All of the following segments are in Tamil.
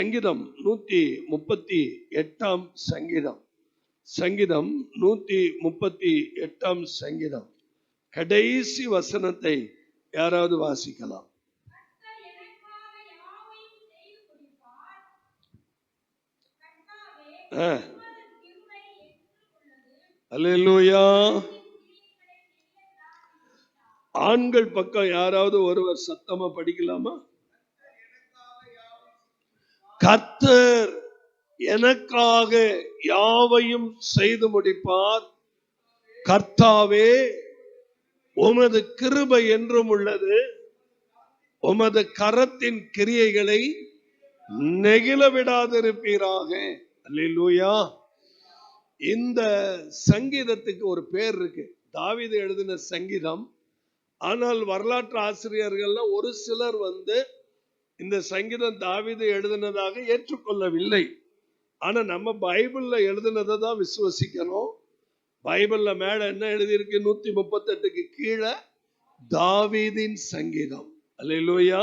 சங்கீதம் 138 சங்கீதம், சங்கீதம் 138 சங்கீதம் கடைசி வசனத்தை யாராவது வாசிக்கலாம்? அல்லேலூயா. ஆண்கள் பக்கம் யாராவது ஒருவர் சத்தமா படிக்கலாமா? கர்த்தர் எனக்காக யாவையும் செய்து முடிப்பார், கர்த்தாவே உமது கிருபை என்றும் உள்ளது, உமது கரத்தின் கிரியைகளை நெகிழ விடாதிருப்பீராக. அல்லேலூயா. இந்த சங்கீதத்துக்கு ஒரு பேர் இருக்கு, தாவீது எழுதின சங்கீதம். ஆனால் வரலாற்று ஆசிரியர்கள்ல ஒரு சிலர் இந்த சங்கீதம் தாவீது எழுதினதாக ஏற்றுக்கொள்ளவில்லை. ஆனா நம்ம பைபிள்ல எழுதினதை தான் விசுவசிக்கணும். பைபிள்ல மேல என்ன எழுதியிருக்கு? 138க்கு கீழே தாவீதின் சங்கீதம். அல்லேலூயா.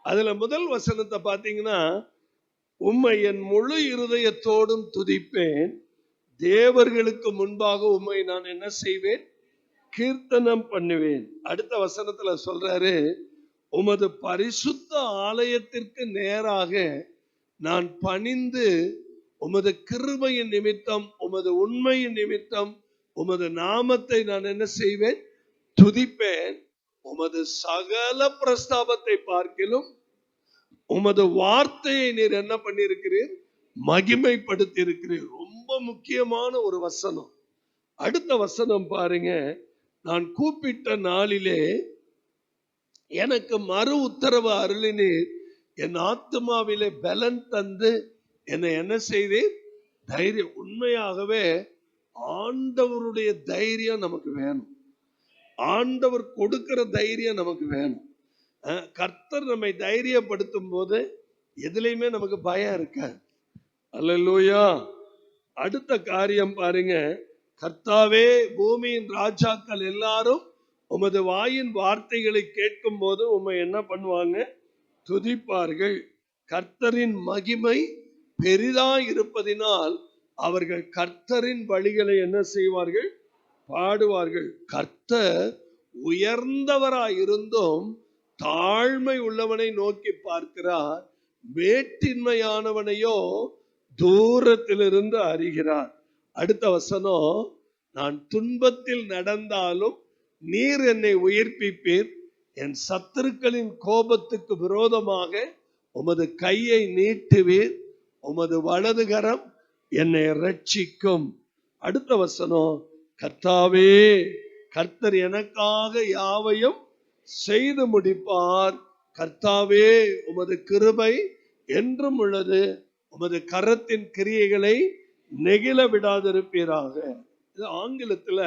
அதுல முதல் வசனத்தை பாத்தீங்கன்னா, உம்மை என் முழு இருதயத்தோடும் துதிப்பேன், தேவர்களுக்கு முன்பாக உம்மை நான் என்ன செய்வேன்? கீர்த்தனம் பண்ணுவேன். அடுத்த வசனத்துல சொல்றாரு, உமது பரிசுத்த ஆலயத்திற்கு நேராக நான் பணிந்து உமது கிருபையின் நிமித்தம், உமது உண்மையின் நிமித்தம் உமது நாமத்தை நான் என்ன செய்வேன்? துதிப்பேன். உமது சகல பிரஸ்தாபத்தை பார்க்கிலும் உமது வார்த்தையை நீர் என்ன பண்ணியிருக்கிறீர்? மகிமைப்படுத்தி இருக்கிறீர். ரொம்ப முக்கியமான ஒரு வசனம். அடுத்த வசனம் பாருங்க, நான் கூப்பிட்ட நாளிலே எனக்கு மறு உத்தரவு அருளினீர், என் ஆத்மாவிலே பலன் தந்து என்னை என்ன செய்தீர்? தைரியம். உண்மையாகவே ஆண்டவருடைய தைரியம் நமக்கு வேணும். ஆண்டவர் கொடுக்கிற தைரியம் நமக்கு வேணும். கர்த்தர் நம்மை தைரியப்படுத்தும் போது எதுலையுமே நமக்கு பயம் இருக்காது. அல்லேலூயா. அடுத்த காரியம் பாருங்க, கர்த்தாவே பூமியின் ராஜாக்கள் எல்லாரும் உமது வாயின் வார்த்தைகளை கேட்கும் போது உம்மை என்ன பண்ணுவாங்க? துதிப்பார்கள். கர்த்தரின் மகிமை பெரிதாய் இருப்பதினால் அவர்கள் கர்த்தரின் வழிகளை என்ன செய்வார்கள்? பாடுவார்கள். கர்த்தர் உயர்ந்தவராய் இருந்தும் தாழ்மை உள்ளவனை நோக்கி பார்க்கிறார், மேட்டின்மையானவனையோ தூரத்திலிருந்து அறிகிறார். அடுத்த வசனம், நான் துன்பத்தில் நடந்தாலும் நீர் என்னை உயிர்ப்பிப்பீர், என் சத்துருக்களின் கோபத்துக்கு விரோதமாக உமது கையை நீட்டுவீர், உமது வலதுகரம் என்னை ரட்சிக்கும். அடுத்த வசனம், கர்த்தாவே கர்த்தர் எனக்காக யாவையும் செய்து முடிப்பார், கர்த்தாவே உமது கிருபை என்றும் உள்ளது, உமது கரத்தின் கிரியைகளை நெகிழ விடாதிருப்பீராக. இது ஆங்கிலத்துல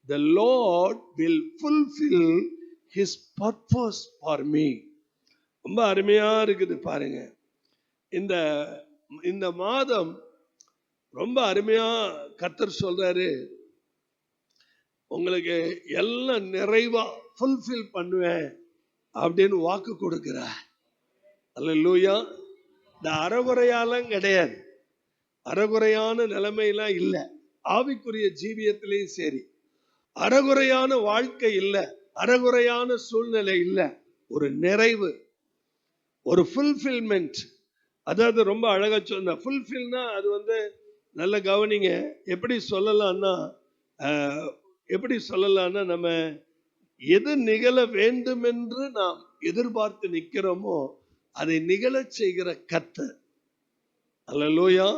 the Lord will fulfill his purpose for me. ரொம்ப அருமையா இருக்குது பாருங்க. இந்த மாதம் ரொம்ப அருமையா கர்த்தர் சொல்றாரு, உங்களுக்கு எல்லாம் நிறைவா ஃபுல்ஃபில் பண்ணுவேன் அப்படின்னு வாக்கு கொடுக்கிறார். அல்லேலூயா. இந்த அறகுறையாலாம் கிடையாது, அறகுறையான நிலைமையெல்லாம் இல்லை. ஆவிக்குரிய ஜீவியத்திலையும் சரி, அறகுறையான வாழ்க்கை இல்லை, அறகுறையான சூழ்நிலை இல்லை. ஒரு நிறைவு, ஒரு ஃபுல்ஃபில்மெண்ட். அதாவது ரொம்ப அழகா சொன்ன ஃபுல்ஃபில்னா அது நல்ல கவனிங்க. எப்படி சொல்லலாம்னா நம்ம எது நிகழ வேண்டும் என்று நாம் எதிர்பார்த்து நிற்கிறோமோ அதை நிகழச் செய்கிற கர்த்தர். அல்லேலூயா.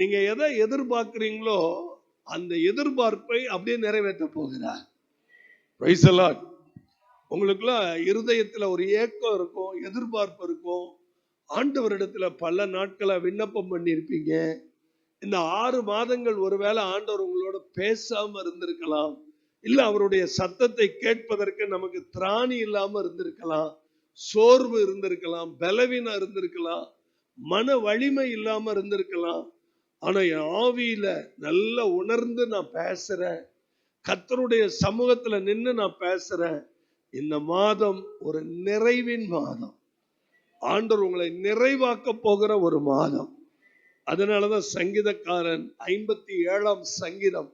நீங்க எதை எதிர்பார்க்கிறீங்களோ அந்த எதிர்பார்ப்பை அப்படியே நிறைவேற்ற போகிறார். Praise the Lord. உங்களுக்குலாம் இருதயத்துல ஒரு ஏக்கம் இருக்கும், எதிர்பார்ப்பு இருக்கும். ஆண்டவரிடத்துல பல நாட்களா விண்ணப்பம் பண்ணியிருப்பீங்க. இந்த 6 மாதங்கள் ஒருவேளை ஆண்டவர் உங்களோட பேசாம இருந்திருக்கலாம், இல்ல அவருடைய சத்தத்தை கேட்பதற்கு நமக்கு திராணி இல்லாம இருந்திருக்கலாம், சோர்வு இருந்திருக்கலாம், பலவீனம் இருந்திருக்கலாம், மன வலிமை இல்லாம இருந்திருக்கலாம். ஆனா என் ஆவியில நல்லா உணர்ந்து நான் பேசுறேன், கர்த்தருடைய சமூகத்துல நின்று நான் பேசுறேன். இந்த மாதம் ஒரு நிறைவின் மாதம். ஆண்டவர் உங்களை நிறைவாக்க போகிற ஒரு மாதம். அதனாலதான் சங்கீதக்காரன் 57ஆம் சங்கீதம்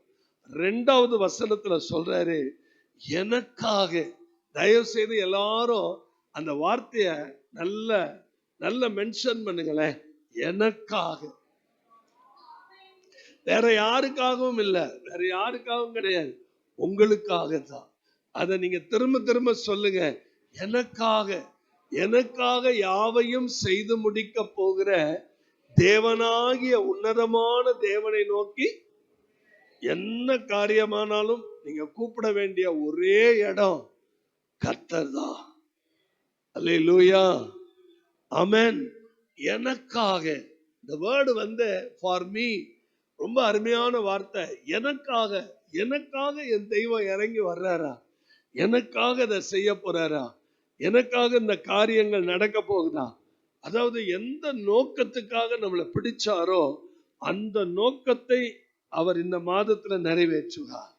2வது வசனத்துல சொல்றாரு, எனக்காக. தயவு செய்து எல்லாரும் அந்த வார்த்தைய நல்ல நல்ல மென்ஷன் பண்ணுங்களேன். எனக்காக. வேற யாருக்காகவும் இல்ல, வேற யாருக்காகவும் கிடையாது, உங்களுக்காக தான். அதை நீங்க திரும்ப திரும்ப சொல்லுங்க. எனக்காக, எனக்காக யாவையும் செய்து முடிக்க போகிற தேவனாகிய உன்னதமான தேவனை நோக்கி என்ன காரியமானாலும் நீங்க கூப்பிட வேண்டிய ஒரே இடம் கர்த்தர் தான். அல்லேலூயா, ஆமென். எனக்காக. இந்த வேர்டு வந்து ஃபார் மீ ரொம்ப அருமையான வார்த்தை. எனக்காக, எனக்காக என் தெய்வம் இறங்கி வர்றாரா, எனக்காக இதை செய்ய போறாரா, எனக்காக இந்த காரியங்கள் நடக்க போகுதா. அதாவது எந்த நோக்கத்துக்காக நம்மளை பிடிச்சாரோ அந்த நோக்கத்தை அவர் இந்த மாதத்துல நிறைவேற்றுவார்.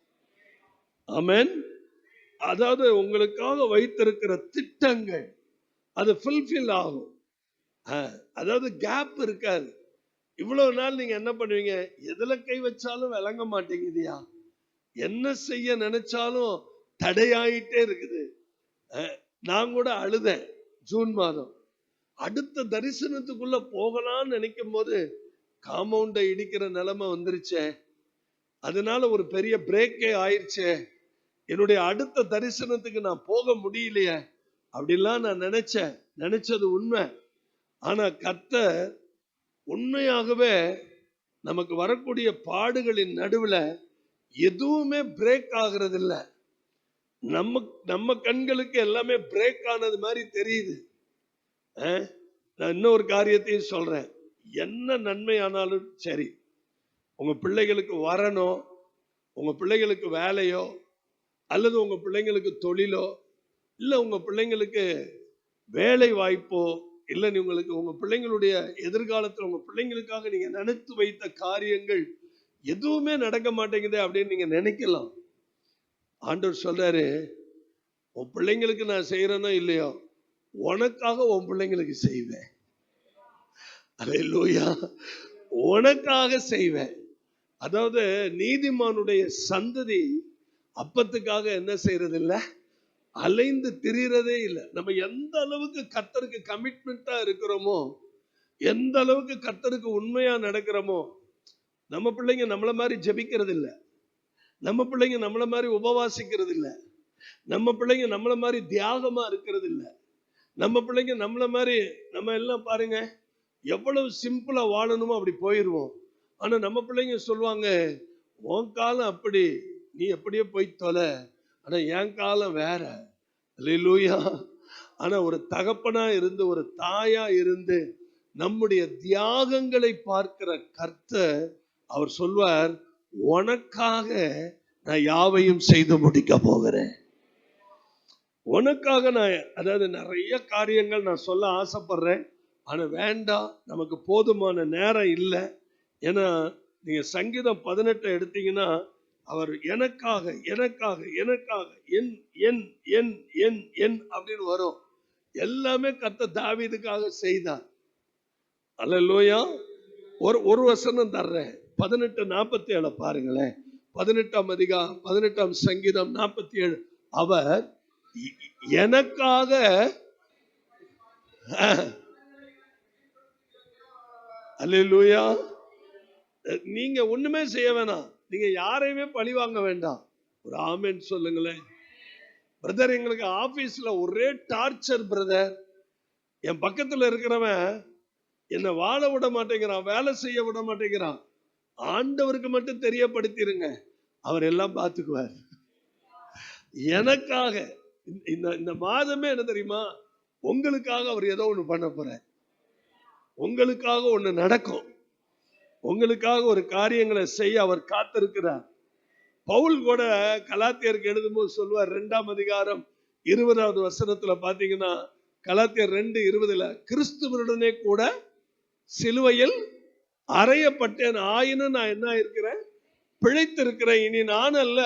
ஆமென். அதாவது உங்களுக்காக வைத்திருக்கிற திட்டங்கள் அது ஃபுல்ஃபில் ஆகும். அதாவது கேப் இருக்காது. இவ்வளவு நாள் நீங்க என்ன பண்ணுவீங்க, எதுல கை வச்சாலும் விளங்க மாட்டேங்குதியா, என்ன செய்ய நினைச்சாலும் தடையாயிட்டே இருக்குது. நான் கூட அழுதேன் ஜூன் மாதம். அடுத்த தரிசனத்துக்குள்ள போகலாம்னு நினைக்கும் போது காம்பவுண்டை இடிக்கிற நிலைமை வந்துருச்சே, அதனால ஒரு பெரிய பிரேக்கே ஆயிடுச்சே, என்னுடைய அடுத்த தரிசனத்துக்கு நான் போக முடியலையே அப்படிலாம் நான் நினைச்சது உண்மை. ஆனா கர்த்தர் உண்மையாகவே நமக்கு வரக்கூடிய பாடுகளின் நடுவுல எதுவுமே பிரேக் ஆகிறது இல்லை. நம்ம கண்களுக்கு எல்லாமே பிரேக் ஆனது மாதிரி தெரியுது. நான் இன்னொரு காரியத்தையும் சொல்றேன். என்ன நன்மை ஆனாலும் சரி, உங்க பிள்ளைகளுக்கு வரணும், உங்க பிள்ளைகளுக்கு வேலையோ அல்லது உங்க பிள்ளைங்களுக்கு தொழிலோ இல்ல உங்க பிள்ளைங்களுக்கு வேலை வாய்ப்போ இல்ல உங்களுக்கு உங்க பிள்ளைங்களுடைய எதிர்காலத்தில் உங்க பிள்ளைங்களுக்காக நீங்க நினைத்து வைத்த காரியங்கள் எதுவுமே நடக்க மாட்டேங்குது அப்படின்னு நீங்க நினைக்கலாம். ஆண்டவர் சொல்றாரு, உன் பிள்ளைங்களுக்கு நான் செய்யறேனோ இல்லையோ, உனக்காக உன் பிள்ளைங்களுக்கு செய்வேன். அல்லேலூயா, உனக்காக செய்வேன். அதாவது நீதிமானுடைய சந்ததி அப்பத்துக்காக என்ன செய்யறது இல்லை, அலைந்து திரியறதே இல்லை. நம்ம எந்த அளவுக்கு கர்த்தருக்கு கமிட்மெண்டா இருக்கிறோமோ, எந்த அளவுக்கு கர்த்தருக்கு உண்மையா நடக்கிறோமோ, நம்ம பிள்ளைங்க நம்மள மாதிரி ஜெபிக்கிறது இல்லை, நம்ம பிள்ளைங்க நம்மள மாதிரி உபவாசிக்கிறது இல்லை, நம்ம பிள்ளைங்க நம்மள மாதிரி தியாகமா இருக்கிறது இல்லை, நம்ம பிள்ளைங்க நம்மள மாதிரி நம்ம எல்லாம் பாருங்க எவ்வளவு சிம்பிளா வாழணுமோ அப்படி போயிடுவோம். ஆனா நம்ம பிள்ளைங்க சொல்லுவாங்க, உன் காலம் அப்படி, நீ எப்படியோ போய் தொலை, ஆனா என் காலம் வேற. அல்லேலூயா. ஆனா ஒரு தகப்பனா இருந்து ஒரு தாயா இருந்து நம்முடைய தியாகங்களை பார்க்கிற கர்த்தர் அவர் சொல்வார், உனக்காக நான் யாவையும் செய்து முடிக்க போகிறேன். உனக்காக நான், அதாவது நிறைய காரியங்கள் நான் சொல்ல ஆசைப்படுறேன், ஆனா வேண்டாம், நமக்கு போதுமான நேரம் இல்லை. ஏன்னா நீங்க சங்கீதம் 18 எடுத்தீங்கன்னா அவர் எனக்காக எனக்காக எனக்காக என் என் என் என் என் அப்படின்னு வரும். எல்லாமே கர்த்தர் தாவீதுக்காக செய்தார். அல்லேலூயா. ஒரு வசனம் தர்றேன், 18:47 பாருங்களேன். 18ஆம் சங்கீதம் 47. அவர் எனக்காக அல்லேலூயா. நீங்க ஒண்ணுமே செய்ய வேணாம், நீங்க யாரையுமே பழி வாங்க வேண்டாம். ஒரு ஆமென் சொல்லுங்களேன். பிரதர், எங்களுக்கு ஆபீஸ்ல ஒரே டார்ச்சர் பிரதர். என் பக்கத்துல இருக்கிறவன் என்னை வாழ விட மாட்டேங்கிறான், வேலை செய்ய விட மாட்டேங்கிறான். ஆண்டவருக்கு மட்டும் தெரியப்படுத்திருங்க, அவர் எல்லாம் பார்த்துக்குவார். எனக்காக இந்த மாதமே என்ன தெரியுமா, உங்களுக்காக அவர் ஏதோ ஒண்ணு பண்ண போற, உங்களுக்காக ஒண்ணு நடக்கும், உங்களுக்காக ஒரு காரியங்களை செய்ய அவர் காத்திருக்கிறார். பவுல் கூட கலாத்தியருக்கு எழுதும்போது சொல்வார், 2ஆம் அதிகாரம் 20வது வசனத்துல பாத்தீங்கன்னா, கலாத்தியர் 2:20, கிறிஸ்துவனுடனே கூட சிலுவையில் அறையப்பட்டேன், ஆயினும் நான் என்ன இருக்கிறேன், பிழைத்திருக்கிறேன். இனி நான் அல்ல,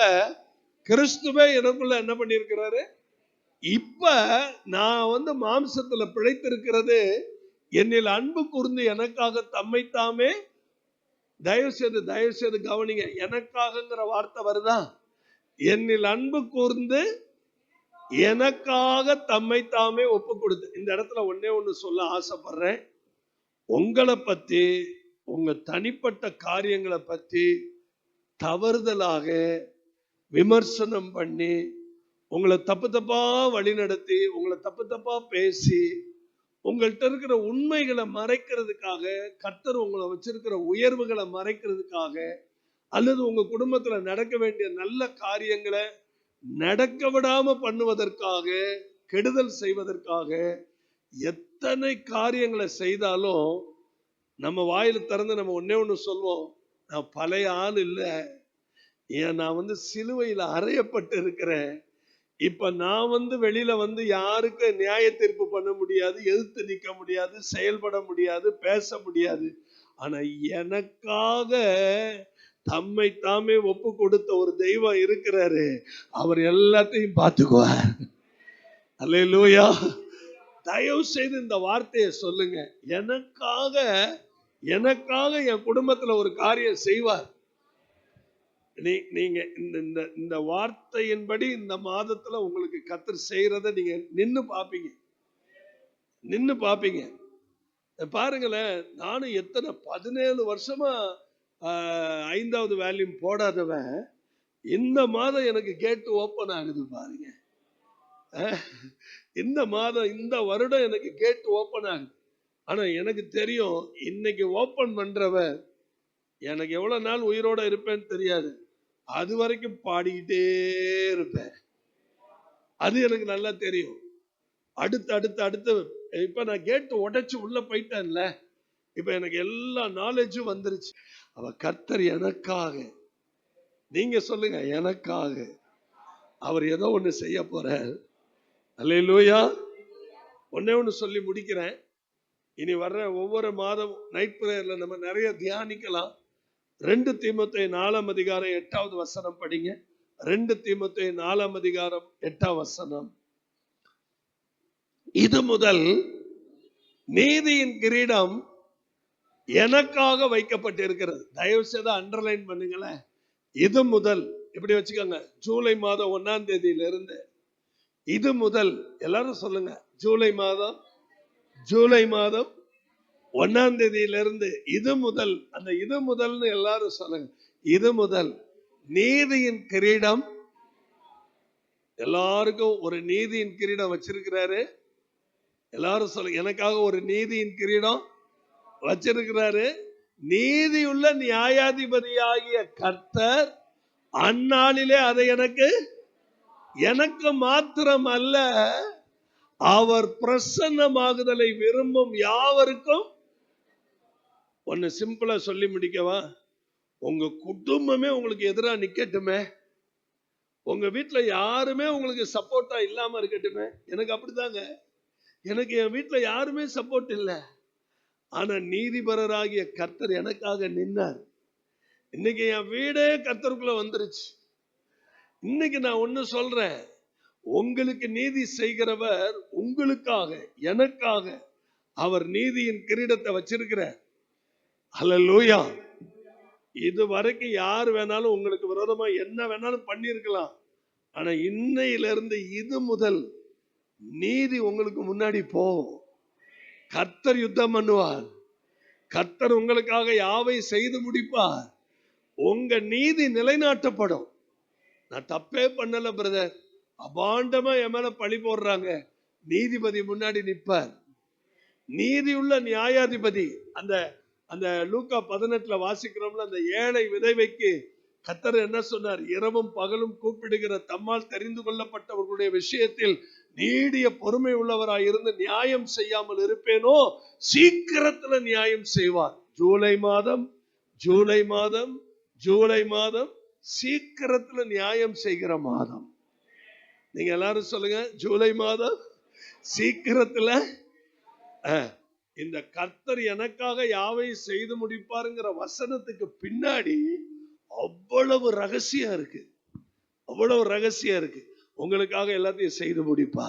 கிறிஸ்துவே எனக்குள்ள என்ன பண்ணியிருக்கிறாரு, இப்ப நான் மாம்சத்துல பிழைத்திருக்கிறது என்னில் அன்பு கூர்ந்து எனக்காக தம்மை தாமே, தயவு செய்து கவனிங்க, எனக்காகங்கிற வார்த்தை வருதா? என்னில் அன்பு கூர்ந்து எனக்காக தம்மை தாமே ஒப்பு கொடுத்து. இந்த இடத்துல ஒன்னே ஒண்ணு சொல்ல ஆசைப்படுறேன். உங்களை பத்தி, உங்க தனிப்பட்ட காரியங்களை பத்தி தவறுதலாக விமர்சனம் பண்ணி, உங்களை தப்பு தப்பா வழி நடத்தி, உங்களை தப்பு தப்பா பேசி, உங்கள்கிட்ட இருக்கிற உண்மைகளை மறைக்கிறதுக்காக, கர்த்தர் உங்களை வச்சிருக்கிற உயர்வுகளை மறைக்கிறதுக்காக, அல்லது உங்க குடும்பத்துல நடக்க வேண்டிய நல்ல காரியங்களை நடக்க விடாம பண்ணுவதற்காக, கெடுதல் செய்வதற்காக எத்தனை காரியங்களை செய்தாலும் நம்ம வாயில திறந்து நம்ம ஒன்னே ஒண்ணு சொல்வோம், நான் பழைய ஆள் இல்லை, ஏன் நான் சிலுவையில் அறையப்பட்டு இருக்கிறேன். இப்ப நான் வெளியில யாருக்கு நியாய தீர்ப்பு பண்ண முடியாது, எதிர்த்து நிற்க முடியாது, செயல்பட முடியாது, பேச முடியாது. ஆனா எனக்காக தம்மை தாமே ஒப்பு கொடுத்த ஒரு தெய்வம் இருக்கிறாரு, அவர் எல்லாத்தையும் பார்த்துக்குவார். அல்லேலூயா. தயவு செய்து இந்த வார்த்தையை சொல்லுங்க, எனக்காக என் குடும்பத்துல ஒரு காரியம் செய்வார். நீங்க இந்த வார்த்தையின்படி இந்த மாதத்துல உங்களுக்கு கர்த்தர் செய்யறத நீங்க நின்னு பாப்பீங்க. பாருங்களேன், நானும் எத்தனை 17 வருஷமா 5வது வேல்யூம் போடாதவன் இந்த மாதம் எனக்கு கேட்டு ஓப்பன் ஆகுது பாருங்க. இந்த வருடம் எனக்கு கேட்டு ஓப்பன் ஆகுது. ஆனா எனக்கு தெரியும், இன்னைக்கு ஓப்பன் பண்றவன் எனக்கு எவ்வளவு நாள் உயிரோட இருப்பேன்னு தெரியாது, அது வரைக்கும் பாடிக்கிட்டே இருப்பேன். அது எனக்கு நல்லா தெரியும். அடுத்து இப்ப நான் கேட்டு உடைச்சு உள்ள போயிட்டேன்ல, இப்ப எனக்கு எல்லா நாலேஜும் வந்துருச்சு. அவ கர்த்தர் எனக்காக, நீங்க சொல்லுங்க, எனக்காக அவர் ஏதோ ஒண்ணு செய்ய போறார். அல்லேலூயா. ஒன்னே ஒண்ணு சொல்லி முடிக்கிறேன். இனி வர்ற ஒவ்வொரு மாதம் நைட் பிரேயர்ல நம்ம நிறைய தியானிக்கலாம். 2 தீமோத்தேயு 4ஆம் அதிகாரம் 8வது வசனம் படிங்க. 2 தீமோத்தேயு 4ஆம் அதிகாரம் 8ஆம் வசனம். இது முதல் நீதியின் கிரீடம் எனக்காக வைக்கப்பட்டிருக்கிறது. தயவு செய்து அண்டர்லைன் பண்ணுங்களேன். இது முதல், இப்படி வச்சுக்கோங்க, ஜூலை மாதம் 1ஆம் தேதியிலிருந்து, இது முதல், எல்லாரும் சொல்லுங்க, ஜூலை மாதம் 1ஆம் தேதியிலிருந்து, இது முதல், அந்த இது முதல்னு எல்லாரும் சொல்லுங்க, இது முதல் நீதியின் கிரீடம், எல்லாருக்கும் ஒரு நீதியின் கிரீடம் வச்சிருக்கிறாரு. எல்லாரும் சொல்லுங்க, எனக்காக ஒரு நீதியின் கிரீடம் வச்சிருக்கிறாரு. நீதியுள்ள நியாயாதிபதியாகிய கர்த்தர் அந்நாளிலே அதை எனக்கு மாத்திரம் அல்ல, அவர் பிரசன்னமாகுதலை விரும்பும் யாவருக்கும். ஒன்னு சிம்பிளா சொல்லி முடிக்கவா? உங்க குடும்பமே உங்களுக்கு எதிராக நிக்கட்டுமே, உங்க வீட்டுல யாருமே உங்களுக்கு சப்போர்ட்டா இல்லாம இருக்கட்டுமே. எனக்கு அப்படிதாங்க, எனக்கு என் வீட்டுல யாருமே சப்போர்ட் இல்லை. ஆனா நீதிபரராகிய கர்த்தர் எனக்காக நின்னார். இன்னைக்கு என் வீடே கர்த்தருக்குள்ள வந்துருச்சு. இன்னைக்கு நான் ஒண்ணு சொல்றேன், உங்களுக்கு நீதி செய்கிறவர் உங்களுக்காக, எனக்காக அவர் நீதியின் கிரீடத்தை வச்சிருக்கிறார். அல்லேலூயா. இது வரைக்கும் யார் வேணாலும் உங்களுக்கு விரோதமா என்ன வேணாலும் பண்ணிருக்கலாம். ஆனா இன்னையிலிருந்து இது முதல் நீதி உங்களுக்கு முன்னாடி போகும். கர்த்தர் யுத்தம் பண்ணுவார். கர்த்தர் உங்களுக்காக யாவை செய்து முடிப்பார். உங்க நீதி நிலைநாட்டப்படும். நான் தப்பே பண்ணல பிரதர், அபாண்டமா என் மேல பழி போடுறாங்க, நீதிபதி முன்னாடி நிற்பார். நீதியுள்ள நியாயாதிபதி. அந்த லூக்கா 18ல வாசிக்கிறோம்ல, அந்த ஏழை விதவைக்கு கர்த்தர் என்ன சொன்னார்? இரவும் பகலும் கூப்பிடுகிற தம்மால் தெரிந்து கொள்ளப்பட்டவர்களுடைய விஷயத்தில் நீடிய பொறுமை உள்ளவராய் இருந்து நியாயம் செய்யாமல் இருப்பேனோ, சீக்கிரத்துல நியாயம் செய்வார். ஜூலை மாதம் சீக்கிரத்துல நியாயம் செய்கிற மாதம். நீங்க எல்லாரும் சொல்லுங்க, ஜூலை மாதம் சீக்கிரத்துல. இந்த கர்த்தர் எனக்காக யாவை செய்து முடிப்பாருங்கிற வசனத்துக்கு பின்னாடி அவ்வளவு ரகசியம் இருக்கு. உங்களுக்காக எல்லாத்தையும் செய்து முடிப்பா.